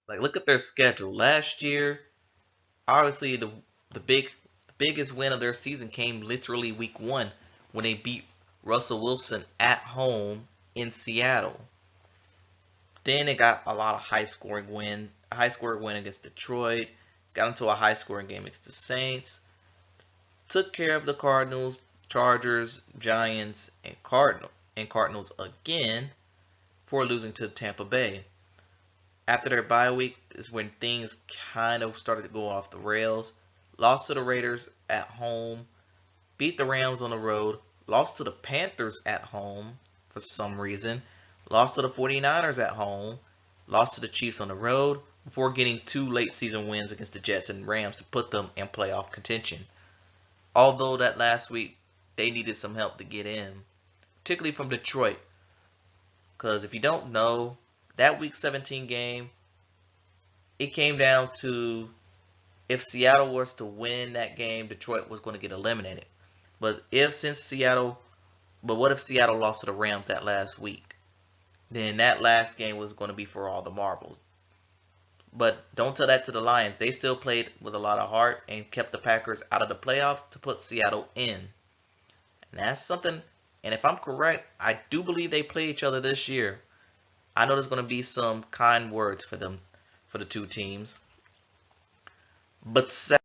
Like, look at their schedule. Last year, obviously the biggest win of their season came literally week 1 when they beat Russell Wilson at home in Seattle. Then they got a lot of high scoring win against Detroit, got into a high scoring game against the Saints, took care of the Cardinals, Chargers, Giants, and Cardinals again before losing to Tampa Bay. After their bye week is when things kind of started to go off the rails. Lost to the Raiders at home, beat the Rams on the road, lost to the Panthers at home for some reason, lost to the 49ers at home, lost to the Chiefs on the road, before getting 2 late season wins against the Jets and Rams to put them in playoff contention. Although that last week they needed some help to get in, particularly from Detroit. Because if you don't know, that week 17 game, it came down to if Seattle was to win that game, Detroit was going to get eliminated. But what if Seattle lost to the Rams that last week? Then that last game was going to be for all the marbles. But don't tell that to the Lions. They still played with a lot of heart and kept the Packers out of the playoffs to put Seattle in. And that's something, and if I'm correct, I do believe they play each other this year. I know there's going to be some kind words for them, for the two teams. But sadly,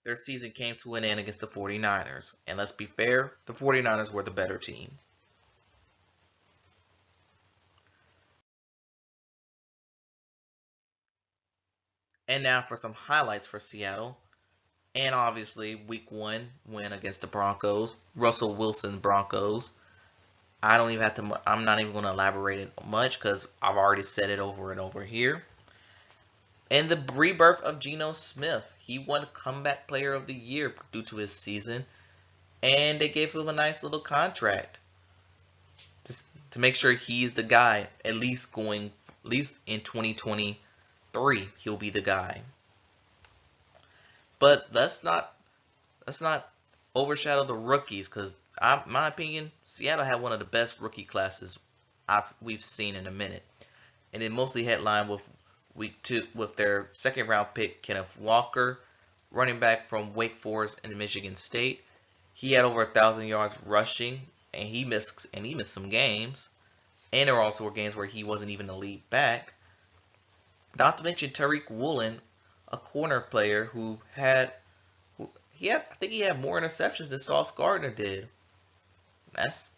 their season came to an end against the 49ers. And let's be fair, the 49ers were the better team. And now for some highlights for Seattle. And obviously, week 1 win against the Broncos, Russell Wilson Broncos. I'm not even going to elaborate it much because I've already said it over and over here. And the rebirth of Geno Smith. He won Comeback Player of the Year due to his season. And they gave him a nice little contract. Just to make sure he's the guy, at least in 2023, he'll be the guy. But let's not overshadow the rookies because, in my opinion, Seattle had one of the best rookie classes we've seen in a minute, and it mostly headlined with week 2 with their second round pick Kenneth Walker, running back from Wake Forest and Michigan State. He had over 1,000 yards rushing, and he missed some games. And there also were games where he wasn't even the lead back. Not to mention Tariq Woolen, a corner player I think he had more interceptions than Sauce Gardner did. That's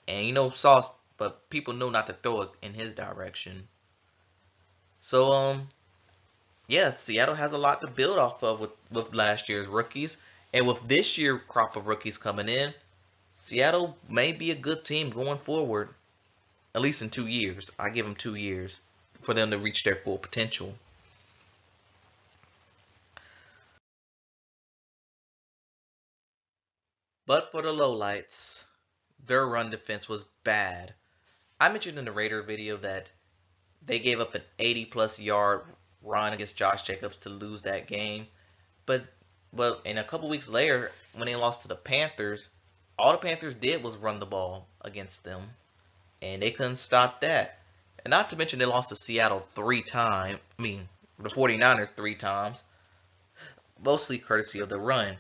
and Sauce, but people know not to throw it in his direction. So yeah, Seattle has a lot to build off of with last year's rookies, and with this year crop of rookies coming in, Seattle may be a good team going forward. At least in 2 years, I give them 2 years for them to reach their full potential. But for the lowlights, their run defense was bad. I mentioned in the Raider video that they gave up an 80 plus yard run against Josh Jacobs to lose that game. But in a couple weeks later, when they lost to the Panthers, all the Panthers did was run the ball against them, and they couldn't stop that. And not to mention they lost to Seattle 3 times. The 49ers 3 times, mostly courtesy of the run.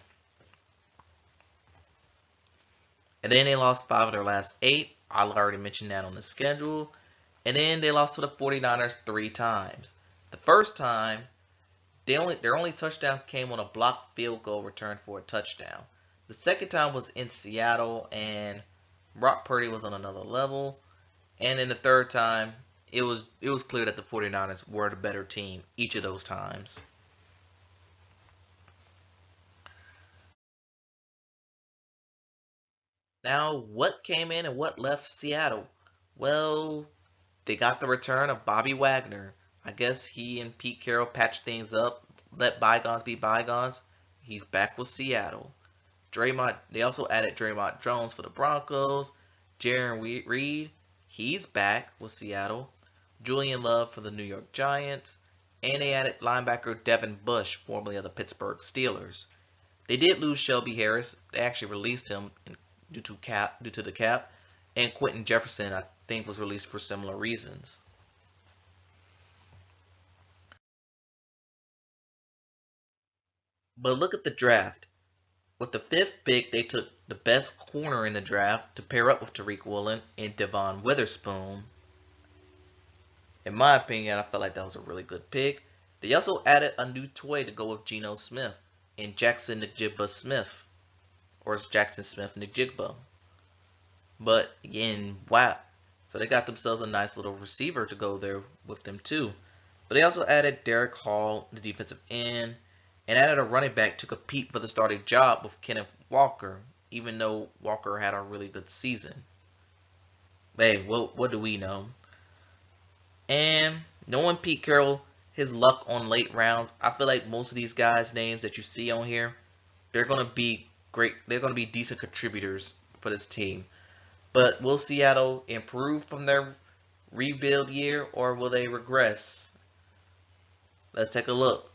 And then they lost 5 of their last 8. I already mentioned that on the schedule. And then they lost to the 49ers 3 times. The first time, their only touchdown came on a blocked field goal return for a touchdown. The second time was in Seattle, and Brock Purdy was on another level. And then the third time, it was clear that the 49ers were the better team each of those times. Now, what came in and what left Seattle? Well, they got the return of Bobby Wagner. I guess he and Pete Carroll patched things up, let bygones be bygones. He's back with Seattle. They also added Draymond Jones for the Broncos. Jaron Reed, he's back with Seattle. Julian Love for the New York Giants. And they added linebacker Devin Bush, formerly of the Pittsburgh Steelers. They did lose Shelby Harris. They actually released him due to the cap. And Quentin Jefferson, I think, was released for similar reasons. But look at the draft. With the fifth pick, they took the best corner in the draft to pair up with Tariq Woolen and Devon Witherspoon. In my opinion, I felt like that was a really good pick. They also added a new toy to go with Geno Smith and Jackson Njigba Smith, or it's Jackson Smith Njigba. But again, wow. So they got themselves a nice little receiver to go there with them too. But they also added Derek Hall, the defensive end, and added a running back to compete for the starting job with Kenneth Walker, even though Walker had a really good season. But hey, what do we know? And knowing Pete Carroll, his luck on late rounds, I feel like most of these guys' names that you see on here, they're gonna be great. They're gonna be decent contributors for this team. But will Seattle improve from their rebuild year, or will they regress? Let's take a look.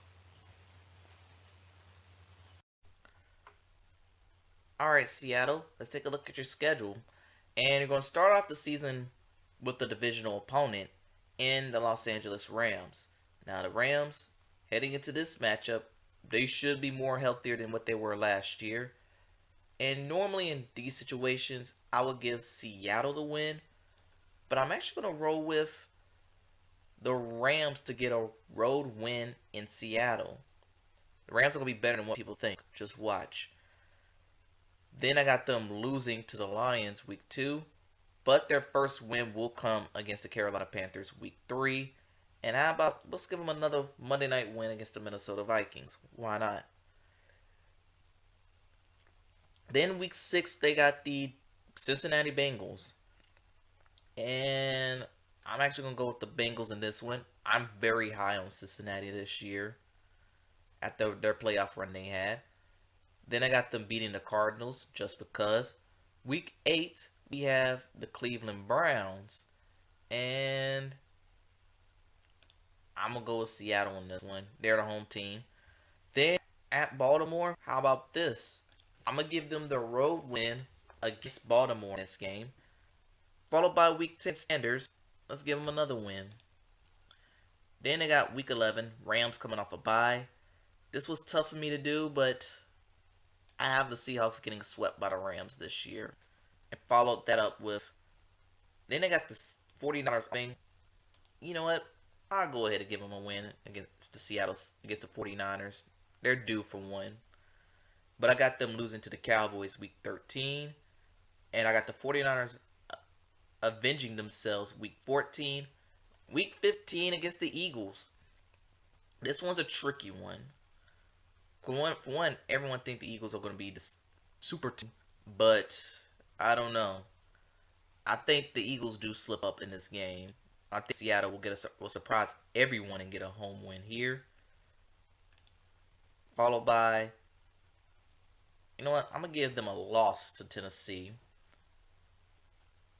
All right, Seattle, let's take a look at your schedule. And you're going to start off the season with the divisional opponent in the Los Angeles Rams. Now, the Rams, heading into this matchup, they should be more healthier than what they were last year. And normally in these situations, I would give Seattle the win. But I'm actually going to roll with the Rams to get a road win in Seattle. The Rams are going to be better than what people think. Just watch. Then I got them losing to the Lions week 2. But their first win will come against the Carolina Panthers week 3. And how about, let's give them another Monday night win against the Minnesota Vikings. Why not? Then week 6, they got the Cincinnati Bengals. And I'm actually going to go with the Bengals in this one. I'm very high on Cincinnati this year at their playoff run they had. Then I got them beating the Cardinals just because. Week 8, we have the Cleveland Browns. And I'm going to go with Seattle on this one. They're the home team. Then at Baltimore, how about this? I'm going to give them the road win against Baltimore in this game. Followed by week 10 Sanders. Let's give them another win. Then they got week 11, Rams coming off a bye. This was tough for me to do, but I have the Seahawks getting swept by the Rams this year. And followed that up with, then they got the 49ers thing. You know what? I'll go ahead and give them a win against against the 49ers. They're due for one. But I got them losing to the Cowboys week 13. And I got the 49ers avenging themselves week 14. Week 15 against the Eagles. This one's a tricky one. For one, everyone think the Eagles are going to be the super team, but I don't know. I think the Eagles do slip up in this game. I think Seattle will surprise everyone and get a home win here. Followed by, you know what? I'm going to give them a loss to Tennessee.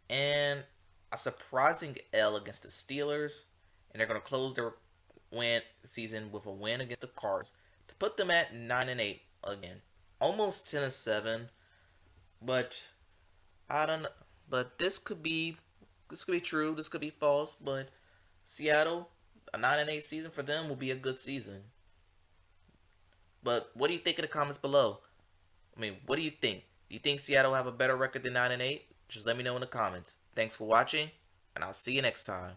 And a surprising L against the Steelers. And they're going to close their season with a win against the Cards to put them at 9-8 again. Almost 10-7. But I don't know. But this could be true. This could be false. But Seattle, a 9-8 season for them will be a good season. But what do you think in the comments below? I mean, what do you think? Do you think Seattle will have a better record than 9-8? Just let me know in the comments. Thanks for watching, and I'll see you next time.